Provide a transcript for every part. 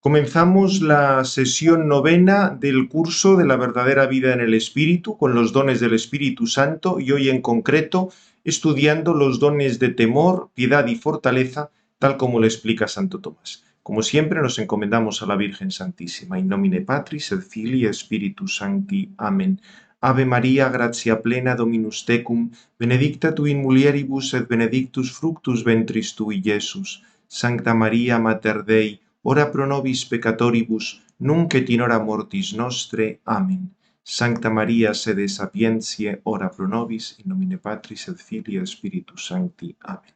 Comenzamos la sesión novena del curso de la verdadera vida en el Espíritu con los dones del Espíritu Santo y hoy en concreto estudiando los dones de temor, piedad y fortaleza, tal como lo explica Santo Tomás. Como siempre nos encomendamos a la Virgen Santísima. In nomine Patris et Filii et Spiritus Sancti. Amén. Ave María, gratia plena, Dominus tecum, benedicta tu in mulieribus et benedictus fructus ventris tui, Iesus. Sancta Maria, Mater Dei, ora pro nobis peccatoribus, nunc et in hora mortis nostre. Amén. Sancta Maria, sede sapientiae, ora pro nobis, in nomine Patris et Filii et Spiritus Sancti. Amén.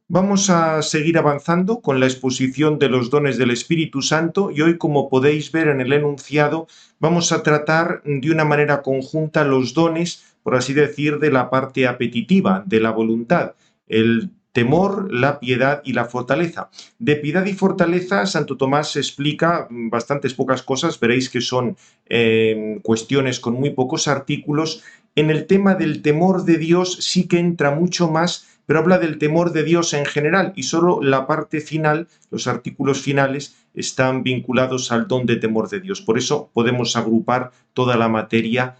Vamos a seguir avanzando con la exposición de los dones del Espíritu Santo y hoy, como podéis ver en el enunciado, vamos a tratar de una manera conjunta los dones, por así decir, de la parte apetitiva, de la voluntad, el temor, la piedad y la fortaleza. De piedad y fortaleza, Santo Tomás explica bastantes pocas cosas, veréis que son cuestiones con muy pocos artículos. En el tema del temor de Dios sí que entra mucho más, pero habla del temor de Dios en general y solo la parte final, los artículos finales, están vinculados al don de temor de Dios. Por eso podemos agrupar toda la materia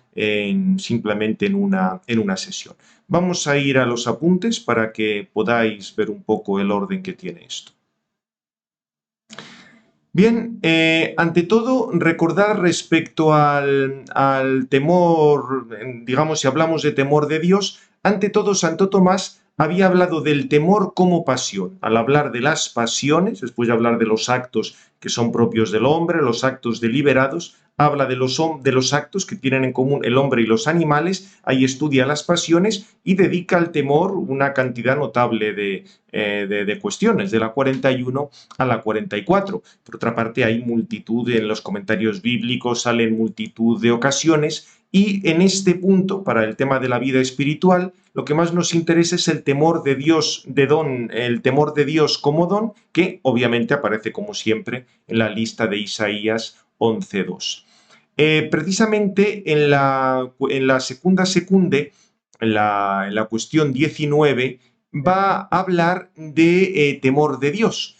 simplemente en una sesión. Vamos a ir a los apuntes para que podáis ver un poco el orden que tiene esto. Bien, ante todo, recordar respecto al temor, digamos, si hablamos de temor de Dios, ante todo Santo Tomás había hablado del temor como pasión. Al hablar de las pasiones, después de hablar de los actos que son propios del hombre, los actos deliberados, habla de los actos que tienen en común el hombre y los animales, ahí estudia las pasiones y dedica al temor una cantidad notable de cuestiones, de la 41 a la 44. Por otra parte, hay multitud, en los comentarios bíblicos salen multitud de ocasiones, y en este punto, para el tema de la vida espiritual, lo que más nos interesa es el temor de Dios de don, el temor de Dios como don, que obviamente aparece como siempre en la lista de Isaías 11.2. Precisamente en la segunda secunde, en la cuestión 19, va a hablar de temor de Dios.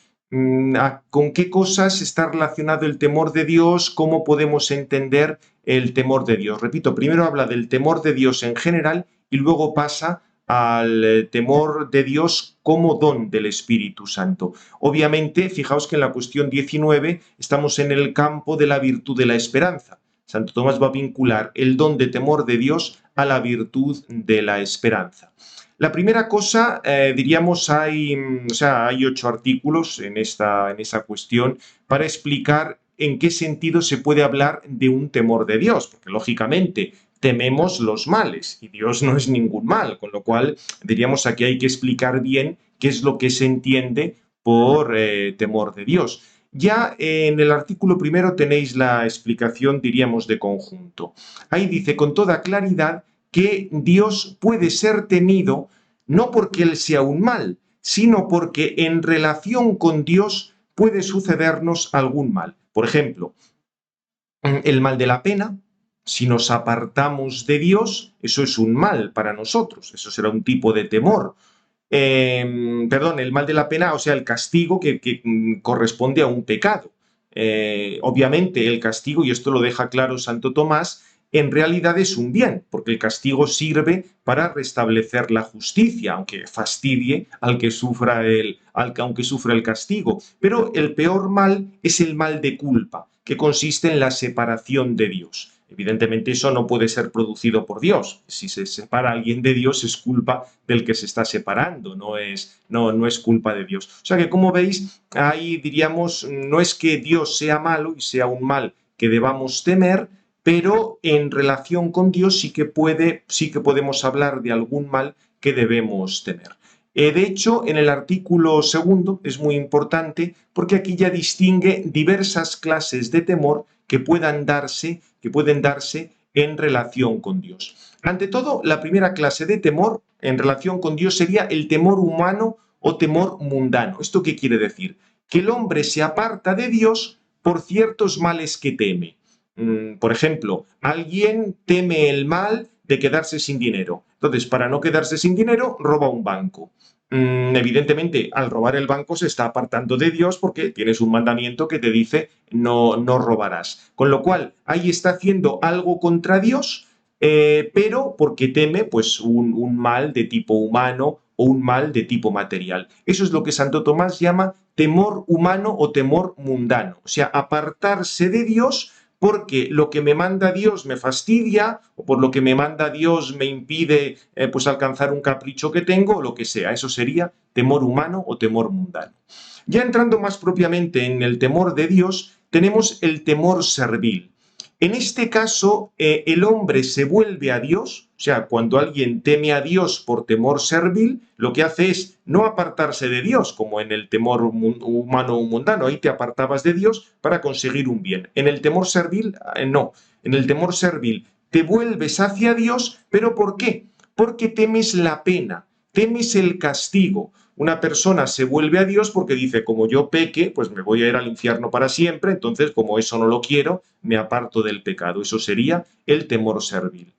¿Con qué cosas está relacionado el temor de Dios? ¿Cómo podemos entender el temor de Dios? Repito, primero habla del temor de Dios en general y luego pasa al temor de Dios como don del Espíritu Santo. Obviamente, fijaos que en la cuestión 19 estamos en el campo de la virtud de la esperanza. Santo Tomás va a vincular el don de temor de Dios a la virtud de la esperanza. La primera cosa, diríamos, hay 8 artículos en esa cuestión para explicar en qué sentido se puede hablar de un temor de Dios, porque lógicamente tememos los males y Dios no es ningún mal, con lo cual diríamos aquí hay que explicar bien qué es lo que se entiende por temor de Dios. Ya en el artículo primero tenéis la explicación, diríamos, de conjunto. Ahí dice con toda claridad que Dios puede ser temido no porque Él sea un mal, sino porque en relación con Dios puede sucedernos algún mal. Por ejemplo, el mal de la pena, si nos apartamos de Dios, eso es un mal para nosotros, eso será un tipo de temor. El mal de la pena, o sea, el castigo que corresponde a un pecado. Obviamente el castigo, y esto lo deja claro Santo Tomás, en realidad es un bien, porque el castigo sirve para restablecer la justicia, aunque fastidie aunque sufra el castigo. Pero el peor mal es el mal de culpa, que consiste en la separación de Dios. Evidentemente eso no puede ser producido por Dios. Si se separa a alguien de Dios es culpa del que se está separando, no es culpa de Dios. O sea que, como veis, ahí diríamos, no es que Dios sea malo y sea un mal que debamos temer, pero en relación con Dios sí que podemos hablar de algún mal que debemos temer. De hecho, en el artículo segundo es muy importante porque aquí ya distingue diversas clases de temor que pueden darse en relación con Dios. Ante todo, la primera clase de temor en relación con Dios sería el temor humano o temor mundano. ¿Esto qué quiere decir? Que el hombre se aparta de Dios por ciertos males que teme. Por ejemplo, alguien teme el mal de quedarse sin dinero. Entonces, para no quedarse sin dinero, roba un banco. Evidentemente, al robar el banco se está apartando de Dios porque tienes un mandamiento que te dice no robarás. Con lo cual, ahí está haciendo algo contra Dios, pero porque teme pues un mal de tipo humano o un mal de tipo material. Eso es lo que Santo Tomás llama temor humano o temor mundano. O sea, apartarse de Dios porque lo que me manda Dios me fastidia o por lo que me manda Dios me impide pues alcanzar un capricho que tengo o lo que sea. Eso sería temor humano o temor mundano. Ya entrando más propiamente en el temor de Dios, tenemos el temor servil. En este caso, el hombre se vuelve a Dios, o sea, cuando alguien teme a Dios por temor servil, lo que hace es no apartarse de Dios, como en el temor humano o mundano, ahí te apartabas de Dios para conseguir un bien. En el temor servil, no. En el temor servil te vuelves hacia Dios, pero ¿por qué? Porque temes la pena, temes el castigo. Una persona se vuelve a Dios porque dice, como yo peque, pues me voy a ir al infierno para siempre, entonces como eso no lo quiero, me aparto del pecado. Eso sería el temor servil.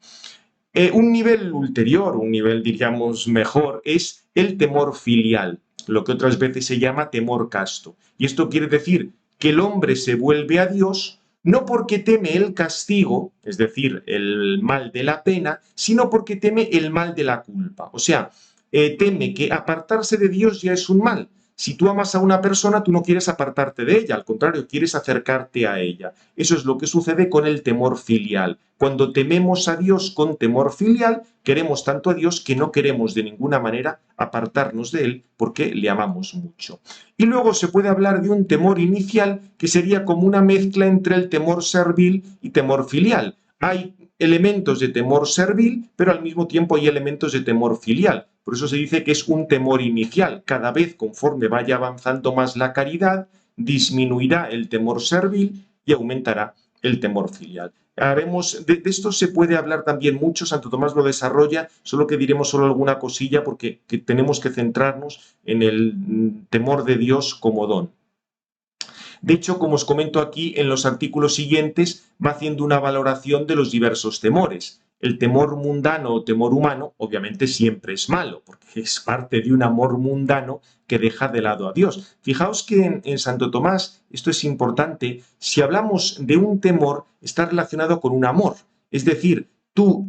Un nivel ulterior, un nivel diríamos mejor, es el temor filial, lo que otras veces se llama temor casto. Y esto quiere decir que el hombre se vuelve a Dios no porque teme el castigo, es decir, el mal de la pena, sino porque teme el mal de la culpa. O sea, teme que apartarse de Dios ya es un mal. Si tú amas a una persona, tú no quieres apartarte de ella, al contrario, quieres acercarte a ella. Eso es lo que sucede con el temor filial. Cuando tememos a Dios con temor filial, queremos tanto a Dios que no queremos de ninguna manera apartarnos de Él porque le amamos mucho. Y luego se puede hablar de un temor inicial que sería como una mezcla entre el temor servil y temor filial. Hay elementos de temor servil, pero al mismo tiempo hay elementos de temor filial. Por eso se dice que es un temor inicial. Cada vez conforme vaya avanzando más la caridad, disminuirá el temor servil y aumentará el temor filial. Haremos, de esto se puede hablar también mucho, Santo Tomás lo desarrolla, solo que diremos solo alguna cosilla porque tenemos que centrarnos en el temor de Dios como don. De hecho, como os comento aquí, en los artículos siguientes va haciendo una valoración de los diversos temores. El temor mundano o temor humano, obviamente, siempre es malo, porque es parte de un amor mundano que deja de lado a Dios. Fijaos que en Santo Tomás, esto es importante, si hablamos de un temor, está relacionado con un amor. Es decir, tú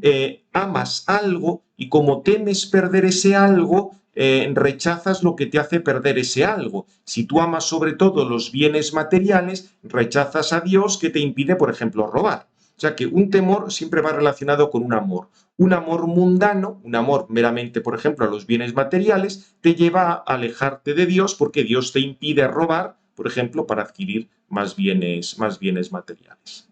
amas algo y como temes perder ese algo, rechazas lo que te hace perder ese algo. Si tú amas sobre todo los bienes materiales, rechazas a Dios que te impide, por ejemplo, robar. O sea que un temor siempre va relacionado con un amor. Un amor mundano, un amor meramente, por ejemplo, a los bienes materiales, te lleva a alejarte de Dios porque Dios te impide robar, por ejemplo, para adquirir más bienes materiales.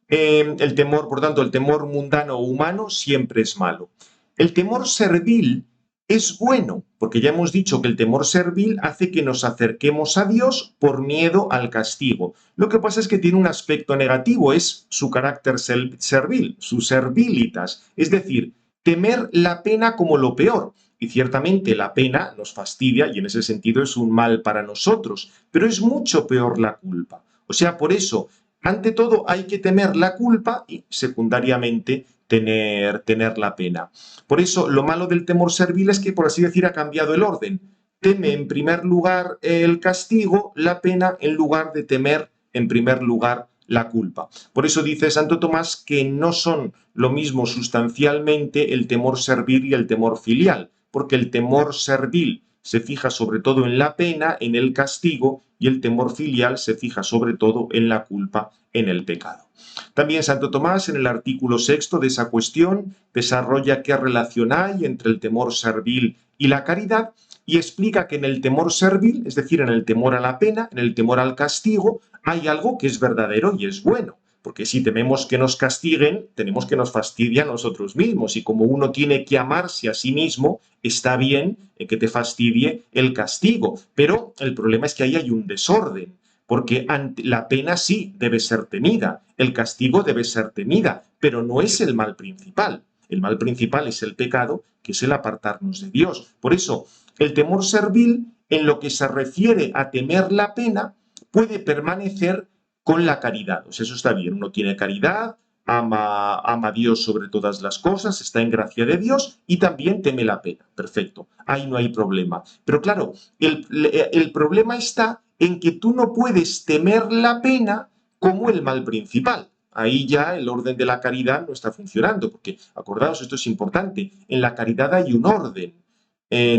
El temor, por tanto, el temor mundano o humano siempre es malo. El temor servil es bueno, porque ya hemos dicho que el temor servil hace que nos acerquemos a Dios por miedo al castigo. Lo que pasa es que tiene un aspecto negativo, es su carácter servil, su servilitas, es decir, temer la pena como lo peor. Y ciertamente la pena nos fastidia y en ese sentido es un mal para nosotros, pero es mucho peor la culpa. O sea, por eso ante todo hay que temer la culpa y secundariamente tener la pena. Por eso lo malo del temor servil es que, por así decir, ha cambiado el orden. Teme en primer lugar el castigo, la pena, en lugar de temer en primer lugar la culpa. Por eso dice Santo Tomás que no son lo mismo sustancialmente el temor servil y el temor filial, porque el temor servil se fija sobre todo en la pena, en el castigo, y el temor filial se fija sobre todo en la culpa, en el pecado. También Santo Tomás, en el artículo 6 de esa cuestión, desarrolla qué relación hay entre el temor servil y la caridad y explica que en el temor servil, es decir, en el temor a la pena, en el temor al castigo, hay algo que es verdadero y es bueno. Porque si tememos que nos castiguen, tenemos que nos fastidia a nosotros mismos. Y como uno tiene que amarse a sí mismo, está bien que te fastidie el castigo. Pero el problema es que ahí hay un desorden. Porque la pena sí debe ser temida, el castigo debe ser temida, pero no es el mal principal. El mal principal es el pecado, que es el apartarnos de Dios. Por eso, el temor servil, en lo que se refiere a temer la pena, puede permanecer con la caridad. O sea, eso está bien, uno tiene caridad, ama a Dios sobre todas las cosas, está en gracia de Dios y también teme la pena. Perfecto, ahí no hay problema. Pero claro, el problema está en que tú no puedes temer la pena como el mal principal. Ahí ya el orden de la caridad no está funcionando, porque acordaos, esto es importante, en la caridad hay un orden.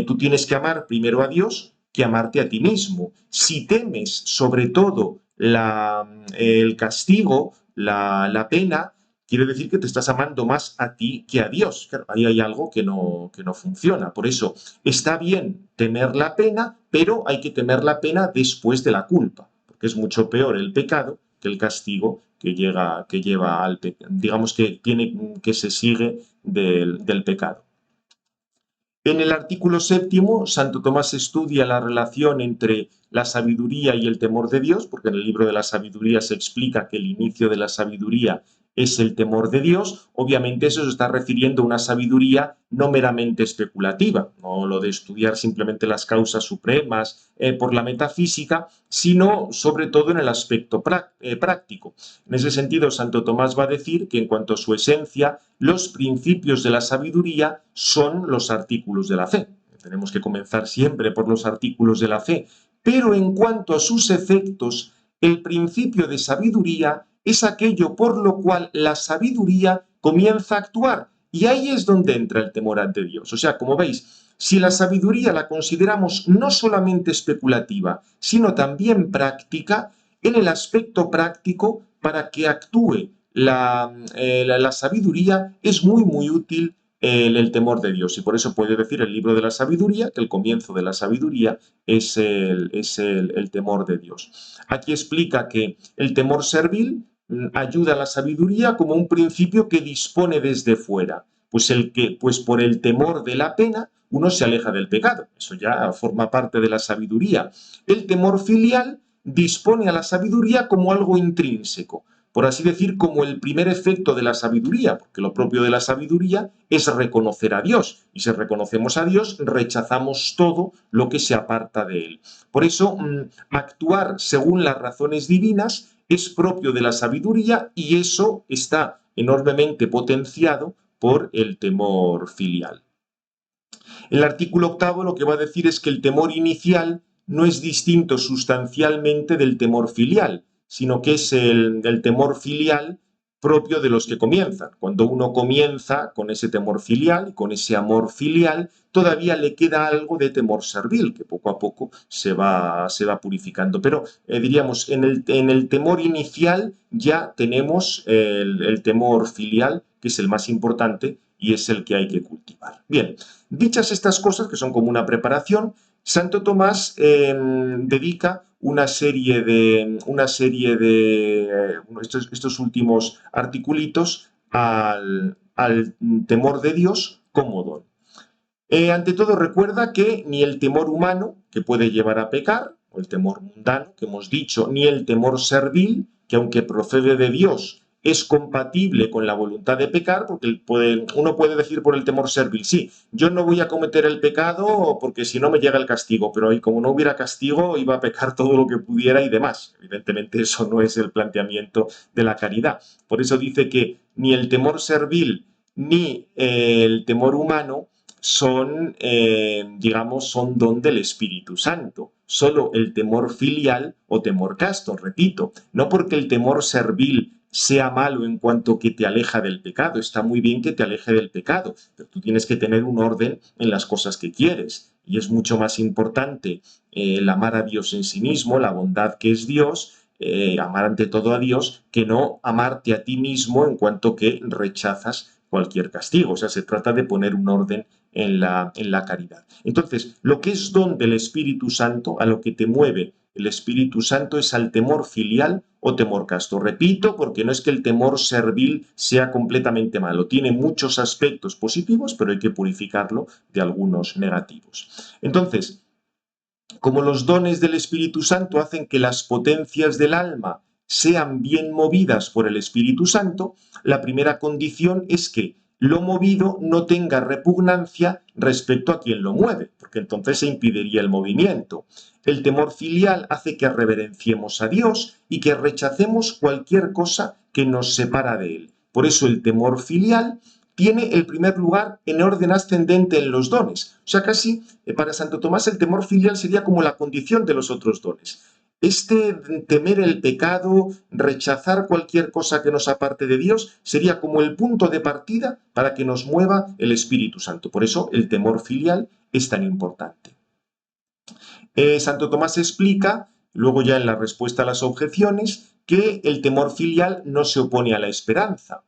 Tú tienes que amar primero a Dios que amarte a ti mismo. Si temes sobre todo el castigo, la pena, quiere decir que te estás amando más a ti que a Dios. Claro, ahí hay algo que no funciona. Por eso está bien temer la pena, pero hay que temer la pena después de la culpa, porque es mucho peor el pecado que el castigo que lleva al pecado, digamos que se sigue del pecado. En el artículo 7, Santo Tomás estudia la relación entre la sabiduría y el temor de Dios, porque en el libro de la sabiduría se explica que el inicio de la sabiduría es el temor de Dios. Obviamente eso se está refiriendo a una sabiduría no meramente especulativa, no lo de estudiar simplemente las causas supremas por la metafísica, sino sobre todo en el aspecto práctico. En ese sentido, Santo Tomás va a decir que en cuanto a su esencia, los principios de la sabiduría son los artículos de la fe. Tenemos que comenzar siempre por los artículos de la fe. Pero en cuanto a sus efectos, el principio de sabiduría es aquello por lo cual la sabiduría comienza a actuar. Y ahí es donde entra el temor ante Dios. O sea, como veis, si la sabiduría la consideramos no solamente especulativa, sino también práctica, en el aspecto práctico, para que actúe la sabiduría, es muy útil el temor de Dios. Y por eso puede decir el libro de la sabiduría que el comienzo de la sabiduría es el temor de Dios. Aquí explica que el temor servil ayuda a la sabiduría como un principio que dispone desde fuera. Pues por el temor de la pena uno se aleja del pecado. Eso ya forma parte de la sabiduría. El temor filial dispone a la sabiduría como algo intrínseco, por así decir, como el primer efecto de la sabiduría, porque lo propio de la sabiduría es reconocer a Dios, y si reconocemos a Dios, rechazamos todo lo que se aparta de Él. Por eso, actuar según las razones divinas es propio de la sabiduría y eso está enormemente potenciado por el temor filial. El artículo 8 lo que va a decir es que el temor inicial no es distinto sustancialmente del temor filial, sino que es el temor filial propio de los que comienzan. Cuando uno comienza con ese temor filial, con ese amor filial, todavía le queda algo de temor servil, que poco a poco se va purificando. Pero diríamos, en el temor inicial ya tenemos el temor filial, que es el más importante y es el que hay que cultivar. Bien, dichas estas cosas, que son como una preparación, Santo Tomás dedica estos últimos articulitos al temor de Dios como don. Ante todo, recuerda que ni el temor humano, que puede llevar a pecar, o el temor mundano, que hemos dicho, ni el temor servil, que aunque procede de Dios, es compatible con la voluntad de pecar, porque uno puede decir por el temor servil, sí, yo no voy a cometer el pecado porque si no me llega el castigo, pero ahí como no hubiera castigo iba a pecar todo lo que pudiera y demás. Evidentemente eso no es el planteamiento de la caridad. Por eso dice que ni el temor servil ni el temor humano son, son don del Espíritu Santo. Solo el temor filial o temor casto, repito, no porque el temor servil sea malo en cuanto que te aleja del pecado. Está muy bien que te aleje del pecado, pero tú tienes que tener un orden en las cosas que quieres. Y es mucho más importante el amar a Dios en sí mismo, la bondad que es Dios, amar ante todo a Dios, que no amarte a ti mismo en cuanto que rechazas cualquier castigo. O sea, se trata de poner un orden en la caridad. Entonces, lo que es don del Espíritu Santo, a lo que te mueve el Espíritu Santo, es al temor filial o temor casto. Repito, porque no es que el temor servil sea completamente malo. Tiene muchos aspectos positivos, pero hay que purificarlo de algunos negativos. Entonces, como los dones del Espíritu Santo hacen que las potencias del alma sean bien movidas por el Espíritu Santo, la primera condición es que lo movido no tenga repugnancia respecto a quien lo mueve, porque entonces se impediría el movimiento. El temor filial hace que reverenciemos a Dios y que rechacemos cualquier cosa que nos separa de Él. Por eso el temor filial tiene el primer lugar en orden ascendente en los dones. O sea, casi para Santo Tomás el temor filial sería como la condición de los otros dones. Este temer el pecado, rechazar cualquier cosa que nos aparte de Dios, sería como el punto de partida para que nos mueva el Espíritu Santo. Por eso el temor filial es tan importante. Santo Tomás explica, luego ya en la respuesta a las objeciones, que el temor filial no se opone a la esperanza,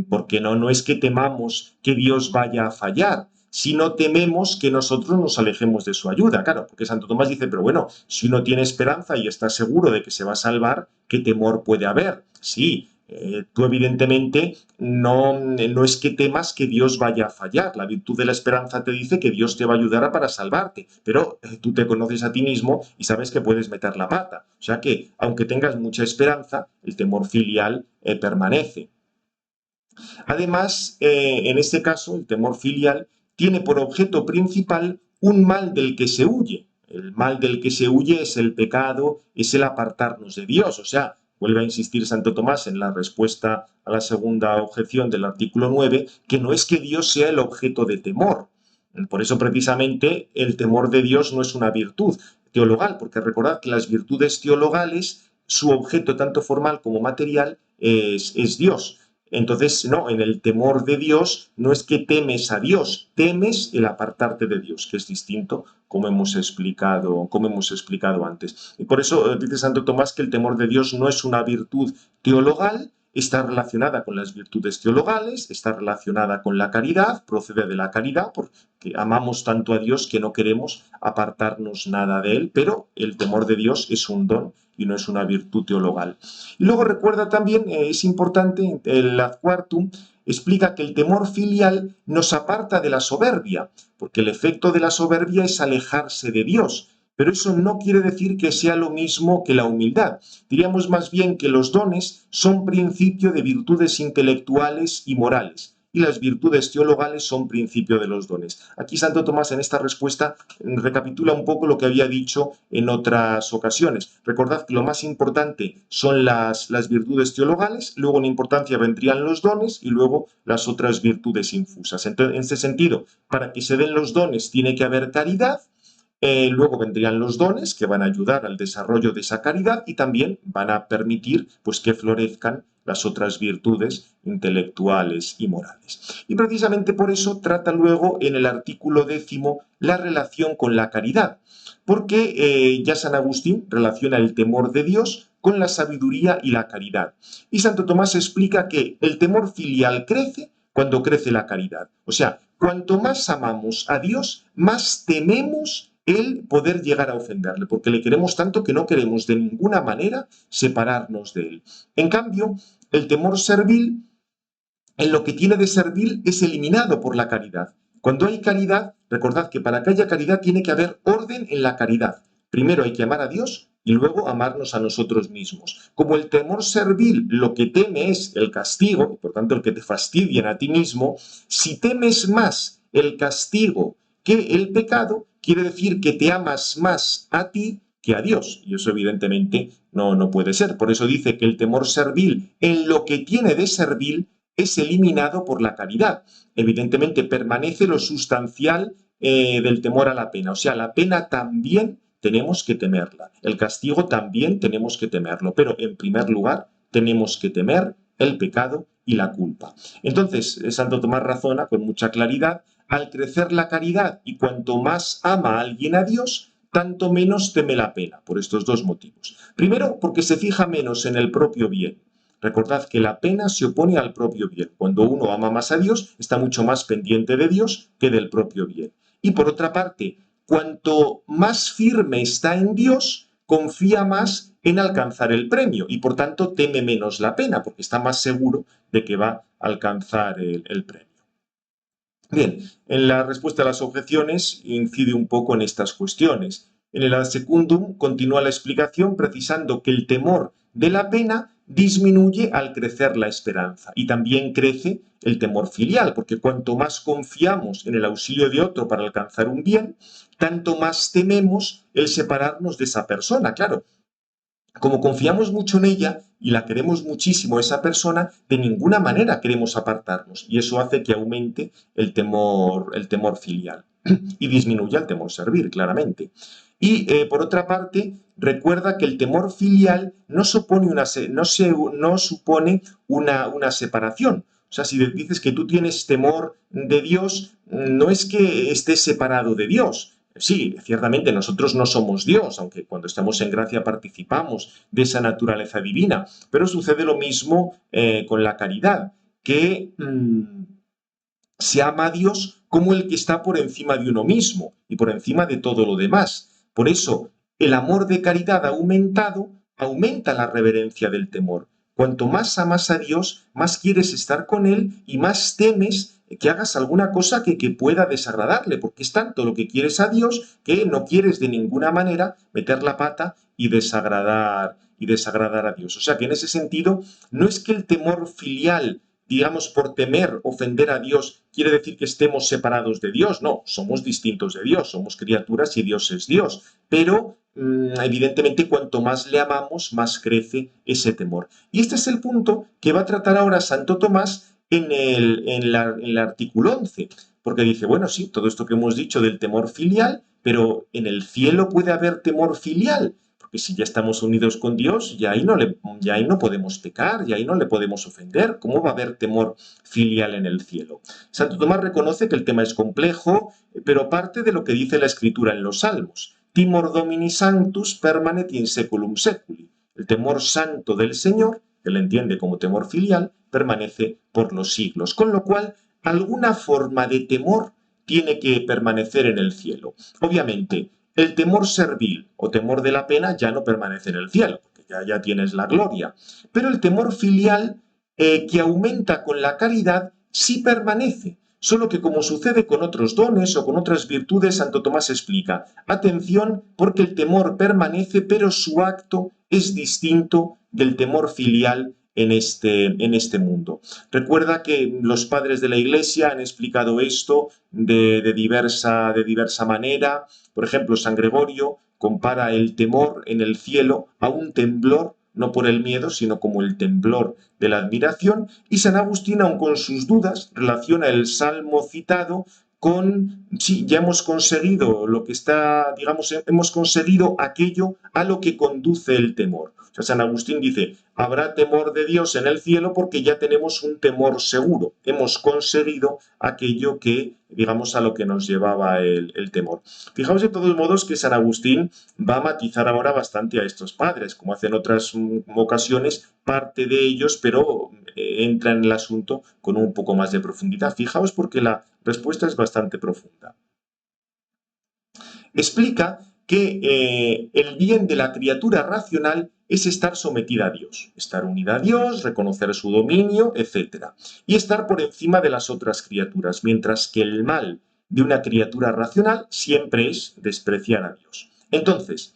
porque no es que temamos que Dios vaya a fallar, sino tememos que nosotros nos alejemos de su ayuda. Claro, porque Santo Tomás dice, pero bueno, si uno tiene esperanza y está seguro de que se va a salvar, ¿qué temor puede haber? Sí, tú evidentemente no es que temas que Dios vaya a fallar. La virtud de la esperanza te dice que Dios te va a ayudar para salvarte, pero tú te conoces a ti mismo y sabes que puedes meter la pata. O sea que, aunque tengas mucha esperanza, el temor filial permanece. Además, en este caso, el temor filial tiene por objeto principal un mal del que se huye. El mal del que se huye es el pecado, es el apartarnos de Dios. O sea, vuelve a insistir Santo Tomás en la respuesta a la segunda objeción del artículo 9, que no es que Dios sea el objeto de temor. Por eso, precisamente, el temor de Dios no es una virtud teologal, porque recordad que las virtudes teologales, su objeto tanto formal como material es Dios. Entonces, no, en el temor de Dios no es que temes a Dios, temes el apartarte de Dios, que es distinto, como hemos explicado antes. Y por eso dice Santo Tomás que el temor de Dios no es una virtud teologal, está relacionada con las virtudes teologales, está relacionada con la caridad, procede de la caridad, porque amamos tanto a Dios que no queremos apartarnos nada de Él, pero el temor de Dios es un don y no es una virtud teologal. Y luego recuerda también, es importante, el Ad Quartum explica que el temor filial nos aparta de la soberbia, porque el efecto de la soberbia es alejarse de Dios, pero eso no quiere decir que sea lo mismo que la humildad. Diríamos más bien que los dones son principio de virtudes intelectuales y morales, y las virtudes teologales son principio de los dones. Aquí Santo Tomás en esta respuesta recapitula un poco lo que había dicho en otras ocasiones. Recordad que lo más importante son las virtudes teologales, luego en importancia vendrían los dones y luego las otras virtudes infusas. Entonces, en este sentido, para que se den los dones tiene que haber caridad. Luego vendrían los dones que van a ayudar al desarrollo de esa caridad y también van a permitir pues, que florezcan las otras virtudes intelectuales y morales. Y precisamente por eso trata luego en el artículo 10 la relación con la caridad, porque ya San Agustín relaciona el temor de Dios con la sabiduría y la caridad. Y Santo Tomás explica que el temor filial crece cuando crece la caridad. O sea, cuanto más amamos a Dios, más tememos el poder llegar a ofenderle, porque le queremos tanto que no queremos de ninguna manera separarnos de él. En cambio, el temor servil, en lo que tiene de servil, es eliminado por la caridad. Cuando hay caridad, recordad que para que haya caridad tiene que haber orden en la caridad. Primero hay que amar a Dios y luego amarnos a nosotros mismos. Como el temor servil lo que teme es el castigo, y por tanto el que te fastidien a ti mismo, si temes más el castigo que el pecado, quiere decir que te amas más a ti que a Dios. Y eso evidentemente no puede ser. Por eso dice que el temor servil, en lo que tiene de servil, es eliminado por la caridad. Evidentemente permanece lo sustancial del temor a la pena. O sea, la pena también tenemos que temerla. El castigo también tenemos que temerlo. Pero en primer lugar tenemos que temer el pecado y la culpa. Entonces, Santo Tomás razona con mucha claridad: al crecer la caridad y cuanto más ama a alguien a Dios, tanto menos teme la pena, por estos dos motivos. Primero, porque se fija menos en el propio bien. Recordad que la pena se opone al propio bien. Cuando uno ama más a Dios, está mucho más pendiente de Dios que del propio bien. Y por otra parte, cuanto más firme está en Dios, confía más en alcanzar el premio y por tanto teme menos la pena, porque está más seguro de que va a alcanzar el premio. Bien, en la respuesta a las objeciones incide un poco en estas cuestiones. En el ad secundum continúa la explicación precisando que el temor de la pena disminuye al crecer la esperanza y también crece el temor filial, porque cuanto más confiamos en el auxilio de otro para alcanzar un bien, tanto más tememos el separarnos de esa persona. Claro, como confiamos mucho en ella, y la queremos muchísimo a esa persona, de ninguna manera queremos apartarnos. Y eso hace que aumente el temor filial y disminuya el temor servir, claramente. Y por otra parte, recuerda que el temor filial no supone una separación. O sea, si dices que tú tienes temor de Dios, no es que estés separado de Dios. Sí, ciertamente nosotros no somos Dios, aunque cuando estamos en gracia participamos de esa naturaleza divina, pero sucede lo mismo con la caridad, que se ama a Dios como el que está por encima de uno mismo y por encima de todo lo demás. Por eso, el amor de caridad aumentado aumenta la reverencia del temor. Cuanto más amas a Dios, más quieres estar con Él y más temes que hagas alguna cosa que pueda desagradarle, porque es tanto lo que quieres a Dios que no quieres de ninguna manera meter la pata y desagradar a Dios. O sea que en ese sentido, no es que el temor filial, digamos, por temer ofender a Dios, quiere decir que estemos separados de Dios. No, somos distintos de Dios, somos criaturas y Dios es Dios. Pero, evidentemente, cuanto más le amamos, más crece ese temor. Y este es el punto que va a tratar ahora Santo Tomás en el artículo 11, porque dice, bueno, sí, todo esto que hemos dicho del temor filial, pero en el cielo puede haber temor filial, porque si ya estamos unidos con Dios, ya ahí no podemos pecar, ya ahí no le podemos ofender. ¿Cómo va a haber temor filial en el cielo? Santo Tomás reconoce que el tema es complejo, pero parte de lo que dice la Escritura en los Salmos. Timor Domini Sanctus permanet in seculum seculi. El temor santo del Señor, que le entiende como temor filial, permanece por los siglos. Con lo cual, alguna forma de temor tiene que permanecer en el cielo. Obviamente, el temor servil o temor de la pena ya no permanece en el cielo, porque ya tienes la gloria. Pero el temor filial, que aumenta con la caridad, sí permanece. Solo que como sucede con otros dones o con otras virtudes, Santo Tomás explica, atención, porque el temor permanece, pero su acto es distinto del temor filial en este mundo. Recuerda que los padres de la Iglesia han explicado esto de diversa manera. Por ejemplo, San Gregorio compara el temor en el cielo a un temblor, no por el miedo, sino como el temblor de la admiración, y San Agustín, aun con sus dudas, relaciona el salmo citado con, sí, ya hemos conseguido lo que está, digamos, hemos conseguido aquello a lo que conduce el temor. O sea, San Agustín dice, habrá temor de Dios en el cielo porque ya tenemos un temor seguro. Hemos conseguido aquello que, digamos, a lo que nos llevaba el temor. Fijaos de todos modos que San Agustín va a matizar ahora bastante a estos padres, como hace en otras ocasiones, parte de ellos, pero entra en el asunto con un poco más de profundidad. Fijaos porque la respuesta es bastante profunda. Explica que el bien de la criatura racional es estar sometida a Dios, estar unida a Dios, reconocer su dominio, etc. Y estar por encima de las otras criaturas, mientras que el mal de una criatura racional siempre es despreciar a Dios. Entonces,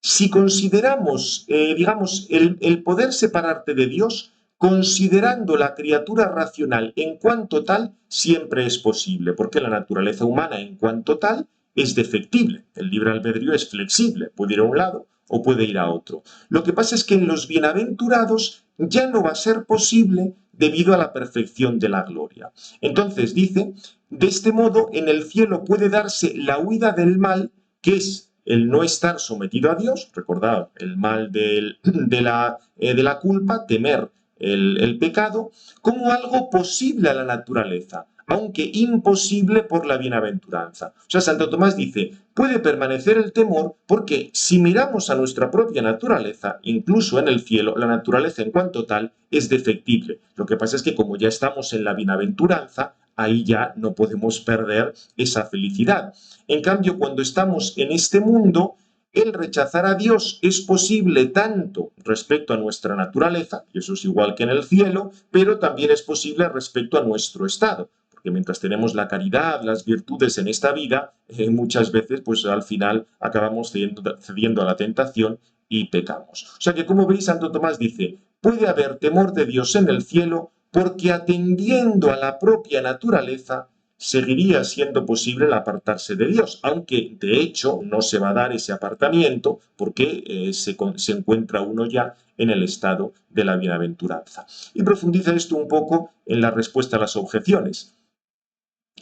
si consideramos, digamos, el poder separarte de Dios, considerando la criatura racional en cuanto tal, siempre es posible, porque la naturaleza humana en cuanto tal es defectible. El libre albedrío es flexible, puede ir a un lado o puede ir a otro. Lo que pasa es que en los bienaventurados ya no va a ser posible debido a la perfección de la gloria. Entonces dice, de este modo en el cielo puede darse la huida del mal, que es el no estar sometido a Dios, recordad, el mal de la culpa, temer el pecado, como algo posible a la naturaleza, aunque imposible por la bienaventuranza. O sea, Santo Tomás dice, puede permanecer el temor porque si miramos a nuestra propia naturaleza, incluso en el cielo, la naturaleza en cuanto tal es defectible. Lo que pasa es que como ya estamos en la bienaventuranza, ahí ya no podemos perder esa felicidad. En cambio, cuando estamos en este mundo, el rechazar a Dios es posible tanto respecto a nuestra naturaleza, y eso es igual que en el cielo, pero también es posible respecto a nuestro estado, porque mientras tenemos la caridad, las virtudes en esta vida, muchas veces pues al final acabamos cediendo a la tentación y pecamos. O sea que como veis, Santo Tomás dice, puede haber temor de Dios en el cielo porque atendiendo a la propia naturaleza, seguiría siendo posible el apartarse de Dios, aunque de hecho no se va a dar ese apartamiento porque se encuentra uno ya en el estado de la bienaventuranza. Y profundiza esto un poco en la respuesta a las objeciones.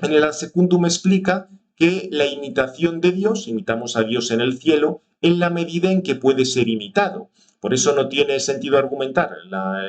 En el Ad Secundum explica que la imitación de Dios, imitamos a Dios en el cielo, en la medida en que puede ser imitado. Por eso no tiene sentido argumentar.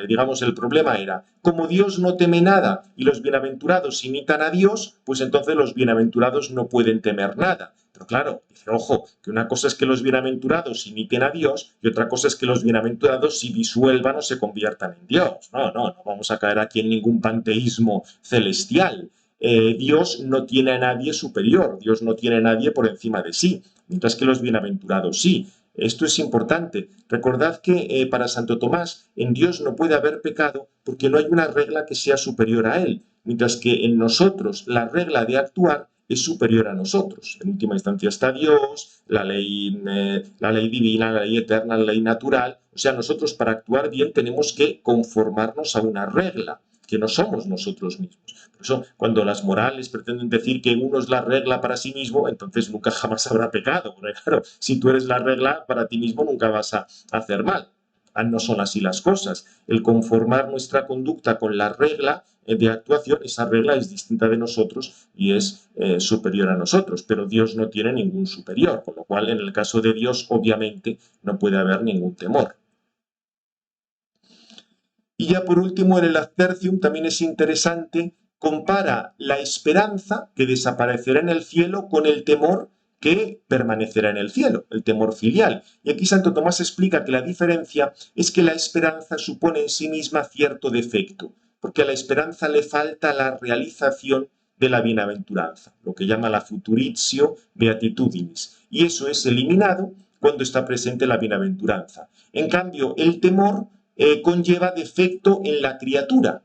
Digamos, el problema era, como Dios no teme nada y los bienaventurados imitan a Dios, pues entonces los bienaventurados no pueden temer nada. Pero claro, dice, ojo, que una cosa es que los bienaventurados imiten a Dios y otra cosa es que los bienaventurados se disuelvan o se conviertan en Dios. No vamos a caer aquí en ningún panteísmo celestial. Dios no tiene a nadie superior, Dios no tiene a nadie por encima de sí, mientras que los bienaventurados sí. Esto es importante. Recordad que para Santo Tomás en Dios no puede haber pecado porque no hay una regla que sea superior a él, mientras que en nosotros la regla de actuar es superior a nosotros. En última instancia está Dios, la ley divina, la ley eterna, la ley natural. O sea, nosotros para actuar bien tenemos que conformarnos a una regla, que no somos nosotros mismos. Por eso, cuando las morales pretenden decir que uno es la regla para sí mismo, entonces nunca jamás habrá pecado. Porque claro, si tú eres la regla para ti mismo, nunca vas a hacer mal. No son así las cosas. El conformar nuestra conducta con la regla de actuación, esa regla es distinta de nosotros y es superior a nosotros, pero Dios no tiene ningún superior, con lo cual en el caso de Dios obviamente no puede haber ningún temor. Y ya por último, en el Ad Tertium también es interesante, compara la esperanza que desaparecerá en el cielo con el temor que permanecerá en el cielo, el temor filial. Y aquí Santo Tomás explica que la diferencia es que la esperanza supone en sí misma cierto defecto, porque a la esperanza le falta la realización de la bienaventuranza, lo que llama la futuritio beatitudinis, y eso es eliminado cuando está presente la bienaventuranza. En cambio, el temor conlleva defecto en la criatura,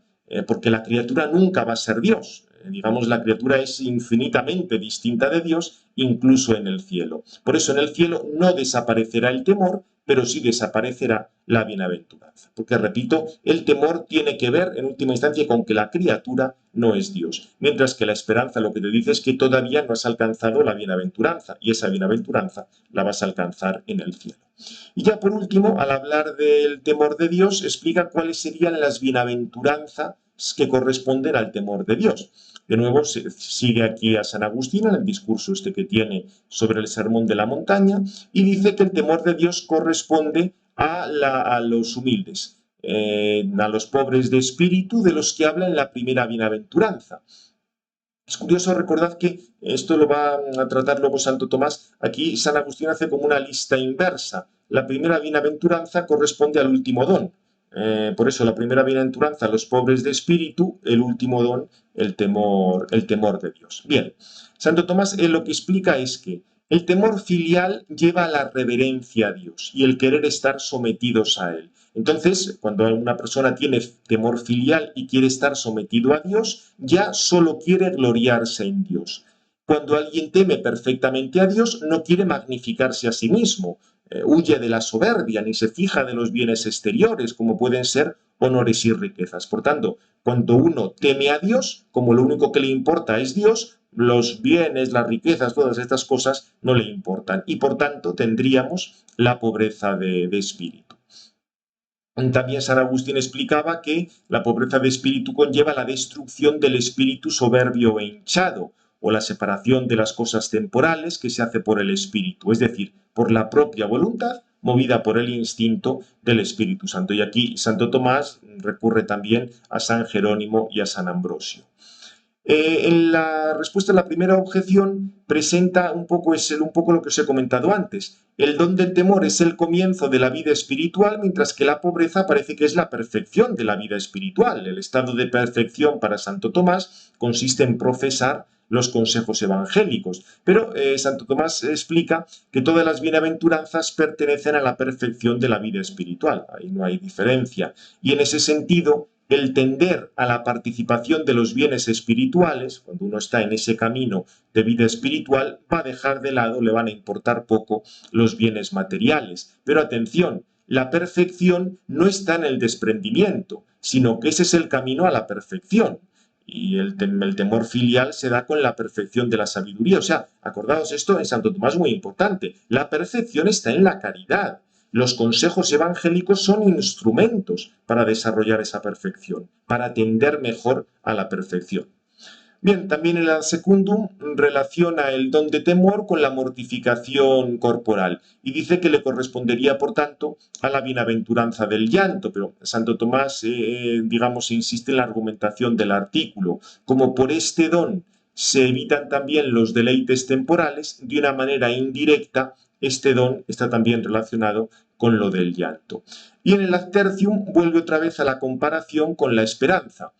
porque la criatura nunca va a ser Dios. Digamos, la criatura es infinitamente distinta de Dios, incluso en el cielo. Por eso en el cielo no desaparecerá el temor, pero sí desaparecerá la bienaventuranza. Porque, repito, el temor tiene que ver, en última instancia, con que la criatura no es Dios. Mientras que la esperanza lo que te dice es que todavía no has alcanzado la bienaventuranza, y esa bienaventuranza la vas a alcanzar en el cielo. Y ya por último, al hablar del temor de Dios, explica cuáles serían las bienaventuranzas que corresponden al temor de Dios. De nuevo, sigue aquí a San Agustín en el discurso este que tiene sobre el Sermón de la Montaña y dice que el temor de Dios corresponde a los humildes, a los pobres de espíritu, de los que habla en la primera bienaventuranza. Es curioso, recordad que esto lo va a tratar luego Santo Tomás. Aquí San Agustín hace como una lista inversa. La primera bienaventuranza corresponde al último don. Por eso la primera bienaventuranza a los pobres de espíritu, el último don, el temor de Dios. Bien, Santo Tomás lo que explica es que el temor filial lleva a la reverencia a Dios y el querer estar sometidos a Él. Entonces, cuando una persona tiene temor filial y quiere estar sometido a Dios, ya solo quiere gloriarse en Dios. Cuando alguien teme perfectamente a Dios, no quiere magnificarse a sí mismo, huye de la soberbia, ni se fija de los bienes exteriores, como pueden ser honores y riquezas. Por tanto, cuando uno teme a Dios, como lo único que le importa es Dios, los bienes, las riquezas, todas estas cosas no le importan. Y por tanto tendríamos la pobreza de espíritu. También San Agustín explicaba que la pobreza de espíritu conlleva la destrucción del espíritu soberbio e hinchado, o la separación de las cosas temporales que se hace por el espíritu, es decir, por la propia voluntad movida por el instinto del Espíritu Santo. Y aquí Santo Tomás recurre también a San Jerónimo y a San Ambrosio. En la respuesta a la primera objeción presenta un poco lo que os he comentado antes. El don del temor es el comienzo de la vida espiritual, mientras que la pobreza parece que es la perfección de la vida espiritual. El estado de perfección para Santo Tomás consiste en profesar los consejos evangélicos. Pero Santo Tomás explica que todas las bienaventuranzas pertenecen a la perfección de la vida espiritual. Ahí no hay diferencia. Y en ese sentido, el tender a la participación de los bienes espirituales, cuando uno está en ese camino de vida espiritual, va a dejar de lado, le van a importar poco los bienes materiales. Pero atención, la perfección no está en el desprendimiento, sino que ese es el camino a la perfección. Y el temor filial se da con la perfección de la sabiduría. O sea, acordaos esto en Santo Tomás, muy importante. La perfección está en la caridad. Los consejos evangélicos son instrumentos para desarrollar esa perfección, para tender mejor a la perfección. Bien, también el ad secundum relaciona el don de temor con la mortificación corporal y dice que le correspondería, por tanto, a la bienaventuranza del llanto, pero Santo Tomás, digamos, insiste en la argumentación del artículo, como por este don se evitan también los deleites temporales, de una manera indirecta, este don está también relacionado con lo del llanto. Y en el ad tertium vuelve otra vez a la comparación con la esperanza.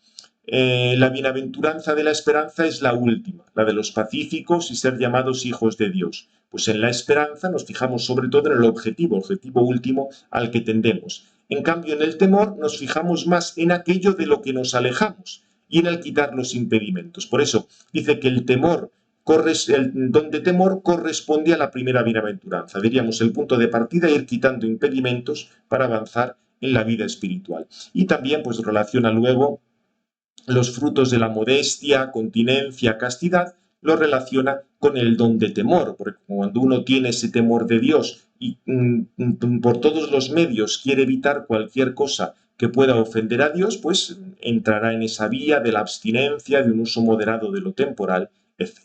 La bienaventuranza de la esperanza es la última, la de los pacíficos y ser llamados hijos de Dios. Pues en la esperanza nos fijamos sobre todo en el objetivo último al que tendemos. En cambio, en el temor nos fijamos más en aquello de lo que nos alejamos y en el quitar los impedimentos. Por eso dice que el don de temor corresponde a la primera bienaventuranza. Diríamos el punto de partida, ir quitando impedimentos para avanzar en la vida espiritual. Y también pues relaciona luego los frutos de la modestia, continencia, castidad, lo relaciona con el don de temor, porque cuando uno tiene ese temor de Dios y por todos los medios quiere evitar cualquier cosa que pueda ofender a Dios, pues entrará en esa vía de la abstinencia, de un uso moderado de lo temporal, etc.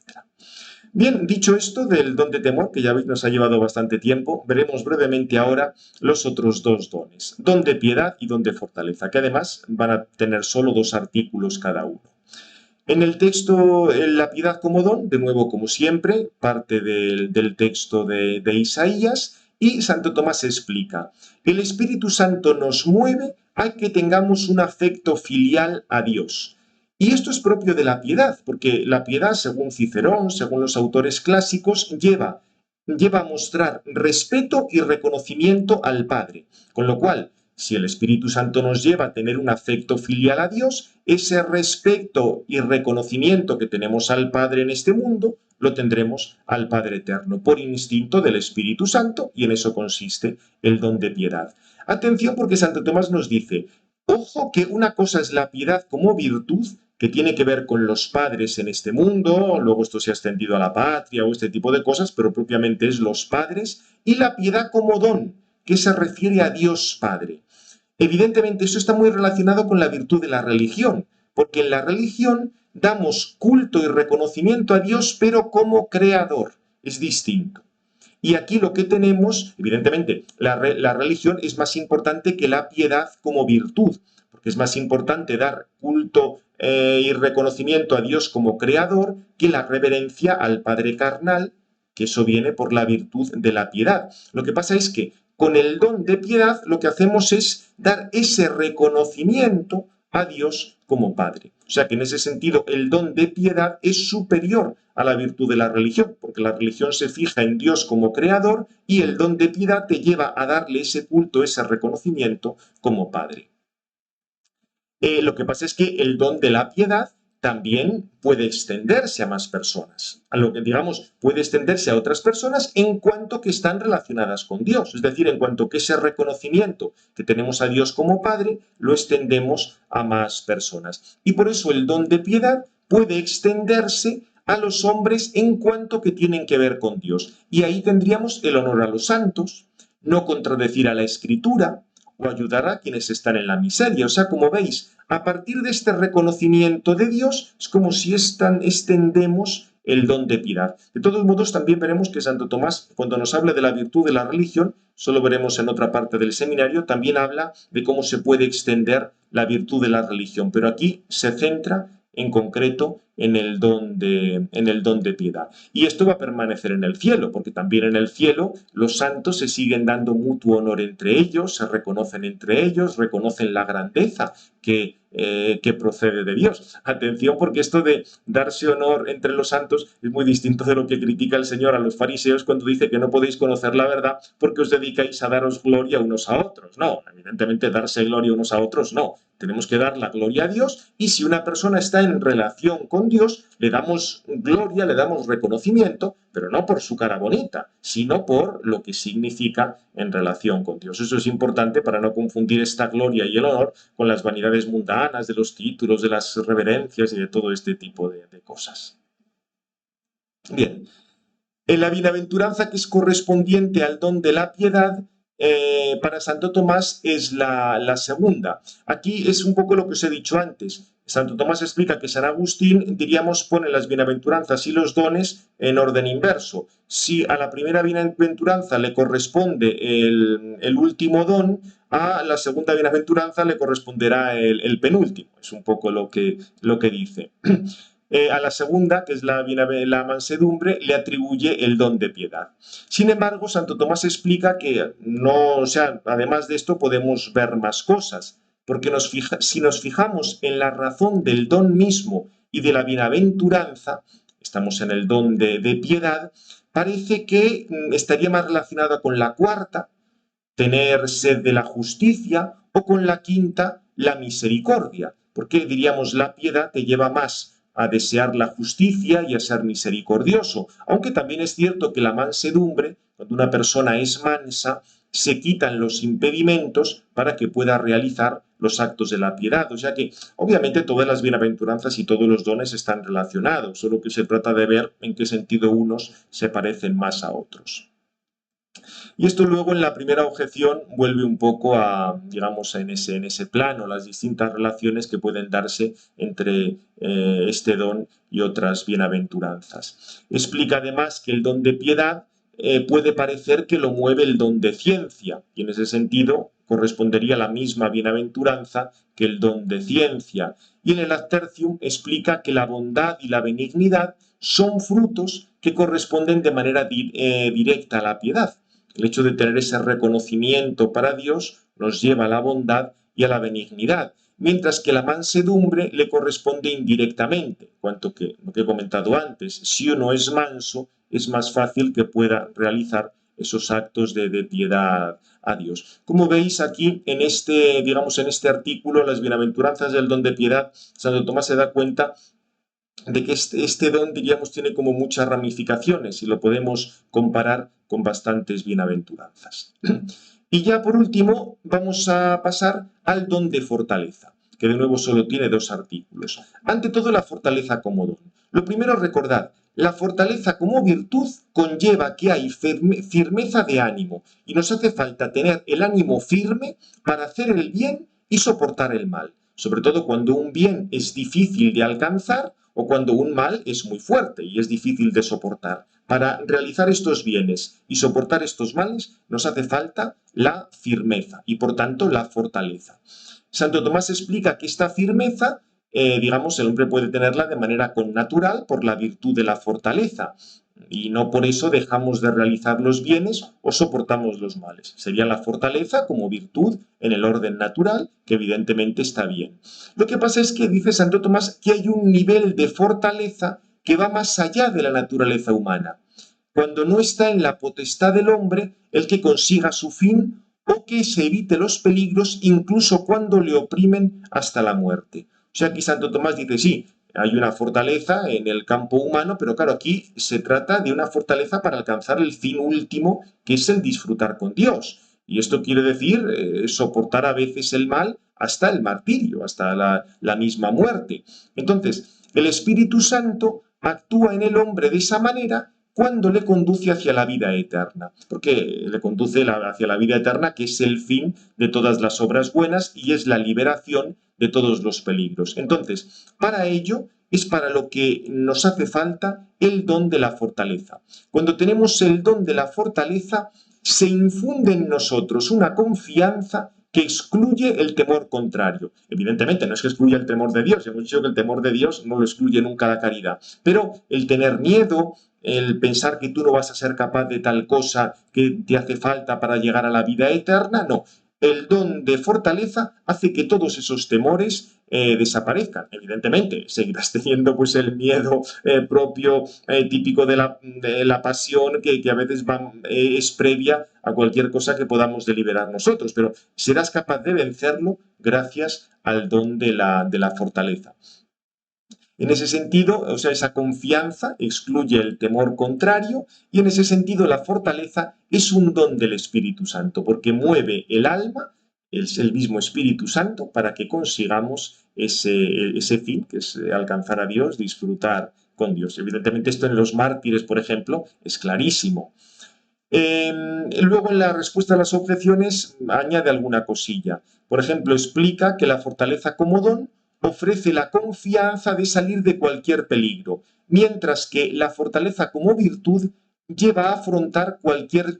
Bien, dicho esto del don de temor, que ya veis nos ha llevado bastante tiempo, veremos brevemente ahora los otros dos dones, don de piedad y don de fortaleza, que además van a tener solo 2 artículos cada uno. En el texto, la piedad como don, de nuevo como siempre, parte del texto de Isaías, y Santo Tomás explica, el Espíritu Santo nos mueve a que tengamos un afecto filial a Dios. Y esto es propio de la piedad, porque la piedad, según Cicerón, según los autores clásicos, lleva a mostrar respeto y reconocimiento al Padre. Con lo cual, si el Espíritu Santo nos lleva a tener un afecto filial a Dios, ese respeto y reconocimiento que tenemos al Padre en este mundo, lo tendremos al Padre eterno, por instinto del Espíritu Santo, y en eso consiste el don de piedad. Atención, porque Santo Tomás nos dice, ojo que una cosa es la piedad como virtud, que tiene que ver con los padres en este mundo, luego esto se ha extendido a la patria o este tipo de cosas, pero propiamente es los padres, y la piedad como don, que se refiere a Dios Padre. Evidentemente, eso está muy relacionado con la virtud de la religión, porque en la religión damos culto y reconocimiento a Dios, pero como creador, es distinto. Y aquí lo que tenemos, evidentemente, la religión es más importante que la piedad como virtud, porque es más importante dar culto y reconocimiento a Dios como creador que la reverencia al Padre carnal, que eso viene por la virtud de la piedad. Lo que pasa es que con el don de piedad lo que hacemos es dar ese reconocimiento a Dios como Padre. O sea que en ese sentido el don de piedad es superior a la virtud de la religión, porque la religión se fija en Dios como creador y el don de piedad te lleva a darle ese culto, ese reconocimiento como Padre. Lo que pasa es que el don de la piedad también puede extenderse a más personas. A lo que digamos, puede extenderse a otras personas en cuanto que están relacionadas con Dios. Es decir, en cuanto que ese reconocimiento que tenemos a Dios como Padre, lo extendemos a más personas. Y por eso el don de piedad puede extenderse a los hombres en cuanto que tienen que ver con Dios. Y ahí tendríamos el honor a los santos, no contradecir a la Escritura, o ayudar a quienes están en la miseria. O sea, como veis, a partir de este reconocimiento de Dios, es como si extendemos el don de piedad. De todos modos, también veremos que Santo Tomás, cuando nos habla de la virtud de la religión, solo veremos en otra parte del seminario, también habla de cómo se puede extender la virtud de la religión. Pero aquí se centra en concreto en el don de piedad. Y esto va a permanecer en el cielo, porque también en el cielo los santos se siguen dando mutuo honor entre ellos, se reconocen entre ellos, reconocen la grandeza que procede de Dios. Atención, porque esto de darse honor entre los santos es muy distinto de lo que critica el Señor a los fariseos cuando dice que no podéis conocer la verdad porque os dedicáis a daros gloria unos a otros. No, evidentemente darse gloria unos a otros no. Tenemos que dar la gloria a Dios y si una persona está en relación con con Dios, le damos gloria, le damos reconocimiento, pero no por su cara bonita, sino por lo que significa en relación con Dios. Eso es importante para no confundir esta gloria y el honor con las vanidades mundanas de los títulos, de las reverencias y de todo este tipo de cosas. Bien, en la bienaventuranza que es correspondiente al don de la piedad, para Santo Tomás es la segunda. Aquí es un poco lo que os he dicho antes. Santo Tomás explica que San Agustín, diríamos, pone las bienaventuranzas y los dones en orden inverso. Si a la primera bienaventuranza le corresponde el último don, a la segunda bienaventuranza le corresponderá el penúltimo. Es un poco lo que dice. A la segunda, que es la mansedumbre, le atribuye el don de piedad. Sin embargo, Santo Tomás explica que no, o sea, además de esto podemos ver más cosas, porque si nos fijamos en la razón del don mismo y de la bienaventuranza, estamos en el don de piedad, parece que estaría más relacionada con la cuarta, tener sed de la justicia, o con la quinta, la misericordia, porque diríamos la piedad te lleva más a desear la justicia y a ser misericordioso, aunque también es cierto que la mansedumbre, cuando una persona es mansa, se quitan los impedimentos para que pueda realizar los actos de la piedad. O sea que, obviamente, todas las bienaventuranzas y todos los dones están relacionados, solo que se trata de ver en qué sentido unos se parecen más a otros. Y esto luego en la primera objeción vuelve un poco a, digamos, en ese plano, las distintas relaciones que pueden darse entre este don y otras bienaventuranzas. Explica además que el don de piedad puede parecer que lo mueve el don de ciencia, y en ese sentido correspondería a la misma bienaventuranza que el don de ciencia. Y en el Ad Tertium explica que la bondad y la benignidad son frutos que corresponden de manera directa a la piedad. El hecho de tener ese reconocimiento para Dios nos lleva a la bondad y a la benignidad, mientras que la mansedumbre le corresponde indirectamente, cuanto que lo que he comentado antes, si uno es manso, es más fácil que pueda realizar esos actos de piedad a Dios. Como veis aquí, en este artículo, las bienaventuranzas del don de piedad, Santo Tomás se da cuenta de que este don, diríamos, tiene como muchas ramificaciones y lo podemos comparar con bastantes bienaventuranzas. Y ya por último vamos a pasar al don de fortaleza, que de nuevo solo tiene 2 artículos. Ante todo, la fortaleza como don. Lo primero, recordad, la fortaleza como virtud conlleva que hay firmeza de ánimo y nos hace falta tener el ánimo firme para hacer el bien y soportar el mal, sobre todo cuando un bien es difícil de alcanzar o cuando un mal es muy fuerte y es difícil de soportar. Para realizar estos bienes y soportar estos males nos hace falta la firmeza y por tanto la fortaleza. Santo Tomás explica que esta firmeza, digamos, el hombre puede tenerla de manera connatural por la virtud de la fortaleza y no por eso dejamos de realizar los bienes o soportamos los males. Sería la fortaleza como virtud en el orden natural, que evidentemente está bien. Lo que pasa es que dice Santo Tomás que hay un nivel de fortaleza que va más allá de la naturaleza humana, cuando no está en la potestad del hombre el que consiga su fin o que se evite los peligros incluso cuando le oprimen hasta la muerte. O sea, aquí Santo Tomás dice, sí, hay una fortaleza en el campo humano, pero claro, aquí se trata de una fortaleza para alcanzar el fin último, que es el disfrutar con Dios. Y esto quiere decir soportar a veces el mal hasta el martirio, hasta la misma muerte. Entonces, el Espíritu Santo actúa en el hombre de esa manera cuando le conduce hacia la vida eterna, porque le conduce hacia la vida eterna, que es el fin de todas las obras buenas y es la liberación de todos los peligros. Entonces, para ello es para lo que nos hace falta el don de la fortaleza. Cuando tenemos el don de la fortaleza, se infunde en nosotros una confianza que excluye el temor contrario. Evidentemente, no es que excluya el temor de Dios, hemos dicho que el temor de Dios no lo excluye nunca la caridad, pero el tener miedo, el pensar que tú no vas a ser capaz de tal cosa que te hace falta para llegar a la vida eterna, no. El don de fortaleza hace que todos esos temores desaparezcan. Evidentemente, seguirás teniendo pues el miedo propio, típico de la pasión, que a veces es previa a cualquier cosa que podamos deliberar nosotros, pero serás capaz de vencerlo gracias al don de la fortaleza. En ese sentido, o sea, esa confianza excluye el temor contrario y en ese sentido la fortaleza es un don del Espíritu Santo porque mueve el alma, es el mismo Espíritu Santo para que consigamos ese fin, que es alcanzar a Dios, disfrutar con Dios. Evidentemente esto en los mártires, por ejemplo, es clarísimo. Luego en la respuesta a las objeciones añade alguna cosilla. Por ejemplo, explica que la fortaleza como don ofrece la confianza de salir de cualquier peligro, mientras que la fortaleza como virtud lleva a afrontar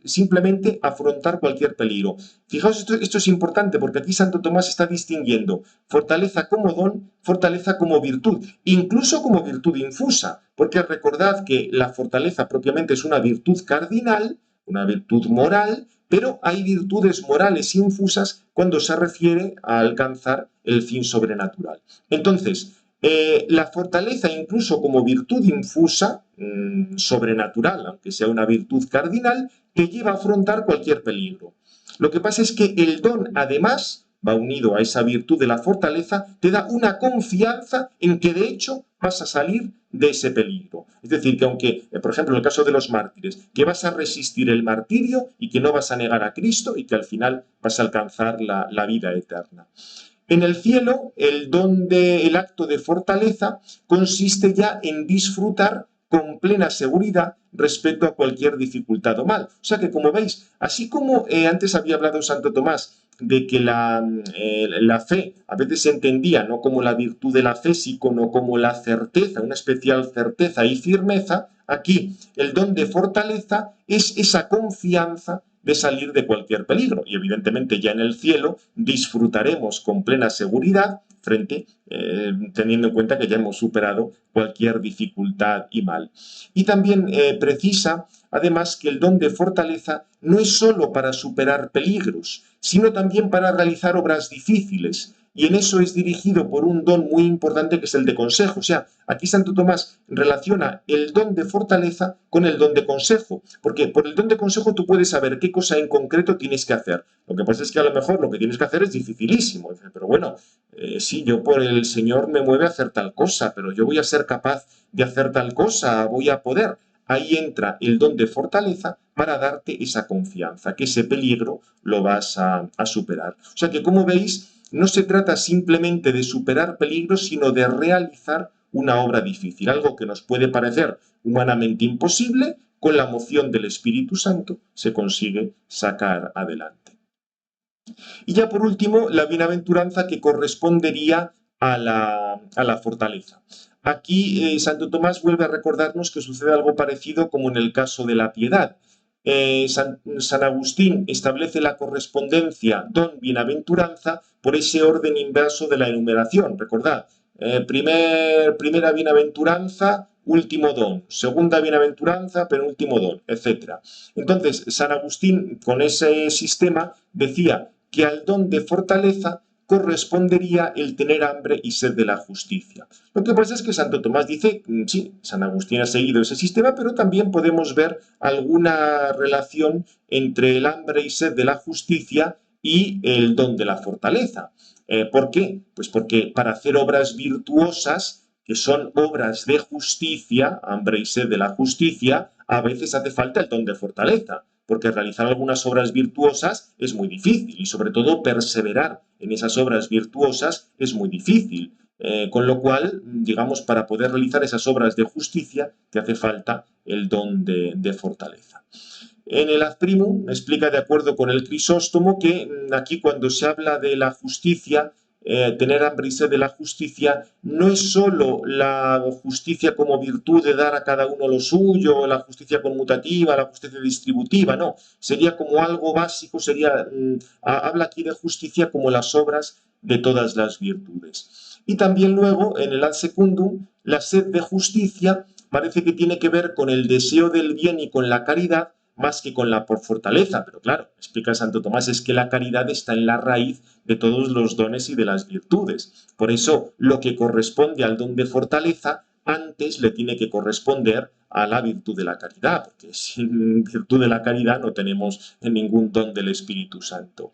simplemente afrontar cualquier peligro. Fijaos, esto es importante porque aquí Santo Tomás está distinguiendo fortaleza como don, fortaleza como virtud, incluso como virtud infusa, porque recordad que la fortaleza propiamente es una virtud cardinal, una virtud moral, pero hay virtudes morales infusas cuando se refiere a alcanzar el fin sobrenatural. Entonces, la fortaleza incluso como virtud infusa, sobrenatural, aunque sea una virtud cardinal, te lleva a afrontar cualquier peligro. Lo que pasa es que el don, además, va unido a esa virtud de la fortaleza, te da una confianza en que de hecho vas a salir de ese peligro. Es decir, que aunque, por ejemplo, en el caso de los mártires, que vas a resistir el martirio y que no vas a negar a Cristo y que al final vas a alcanzar la vida eterna. En el cielo, el acto de fortaleza consiste ya en disfrutar con plena seguridad respecto a cualquier dificultad o mal. O sea que, como veis, así como antes había hablado Santo Tomás de que la fe a veces se entendía no como la virtud de la fe, sino como la certeza, una especial certeza y firmeza, aquí el don de fortaleza es esa confianza de salir de cualquier peligro. Y evidentemente ya en el cielo disfrutaremos con plena seguridad teniendo en cuenta que ya hemos superado cualquier dificultad y mal. Y también precisa, además, que el don de fortaleza no es solo para superar peligros, sino también para realizar obras difíciles. Y en eso es dirigido por un don muy importante que es el de consejo. O sea, aquí Santo Tomás relaciona el don de fortaleza con el don de consejo, porque por el don de consejo tú puedes saber qué cosa en concreto tienes que hacer. Lo que pasa es que a lo mejor lo que tienes que hacer es dificilísimo, pero bueno, sí, yo por el Señor me mueve a hacer tal cosa, pero yo voy a ser capaz de hacer tal cosa, voy a poder. Ahí entra el don de fortaleza para darte esa confianza, que ese peligro lo vas a superar. O sea que, como veis, no se trata simplemente de superar peligros, sino de realizar una obra difícil, algo que nos puede parecer humanamente imposible, con la moción del Espíritu Santo se consigue sacar adelante. Y ya por último, la bienaventuranza que correspondería a la fortaleza. Aquí Santo Tomás vuelve a recordarnos que sucede algo parecido como en el caso de la piedad. San Agustín establece la correspondencia don-bienaventuranza por ese orden inverso de la enumeración. Recordad, primera bienaventuranza, último don, segunda bienaventuranza, penúltimo don, etc. Entonces, San Agustín, con ese sistema, decía que al don de fortaleza correspondería el tener hambre y sed de la justicia. Lo que pasa es que Santo Tomás dice, sí, San Agustín ha seguido ese sistema, pero también podemos ver alguna relación entre el hambre y sed de la justicia y el don de la fortaleza. ¿Por qué? Pues porque para hacer obras virtuosas, que son obras de justicia, hambre y sed de la justicia, a veces hace falta el don de fortaleza, porque realizar algunas obras virtuosas es muy difícil y sobre todo perseverar en esas obras virtuosas es muy difícil. Con lo cual, digamos, para poder realizar esas obras de justicia te hace falta el don de fortaleza. En el Ad Primum explica, de acuerdo con el Crisóstomo, que aquí cuando se habla de la justicia, tener hambre y sed de la justicia, no es solo la justicia como virtud de dar a cada uno lo suyo, la justicia conmutativa, la justicia distributiva, no, sería como algo básico, habla aquí de justicia como las obras de todas las virtudes. Y también luego, en el Ad Secundum, la sed de justicia parece que tiene que ver con el deseo del bien y con la caridad, más que con la por fortaleza, pero claro, explica Santo Tomás, es que la caridad está en la raíz de todos los dones y de las virtudes. Por eso, lo que corresponde al don de fortaleza antes le tiene que corresponder a la virtud de la caridad, porque sin virtud de la caridad no tenemos ningún don del Espíritu Santo.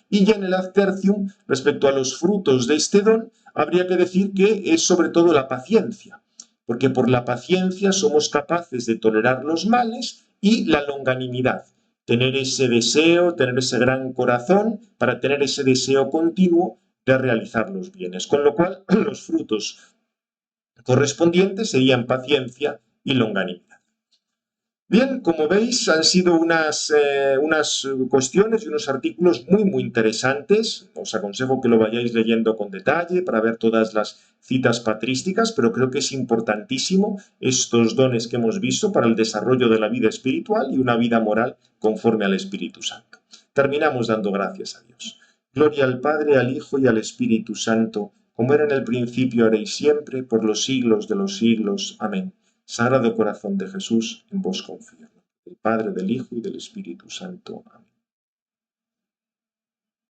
Y ya en el Ad Tertium, respecto a los frutos de este don, habría que decir que es sobre todo la paciencia, porque por la paciencia somos capaces de tolerar los males, y la longanimidad, tener ese deseo, tener ese gran corazón para tener ese deseo continuo de realizar los bienes, con lo cual los frutos correspondientes serían paciencia y longanimidad. Bien, como veis, han sido unas cuestiones y unos artículos muy interesantes. Os aconsejo que lo vayáis leyendo con detalle para ver todas las citas patrísticas, pero creo que es importantísimo estos dones que hemos visto para el desarrollo de la vida espiritual y una vida moral conforme al Espíritu Santo. Terminamos dando gracias a Dios. Gloria al Padre, al Hijo y al Espíritu Santo, como era en el principio, ahora y siempre, por los siglos de los siglos. Amén. Sagrado Corazón de Jesús, en vos confío. Del Padre, del Hijo y del Espíritu Santo. Amén.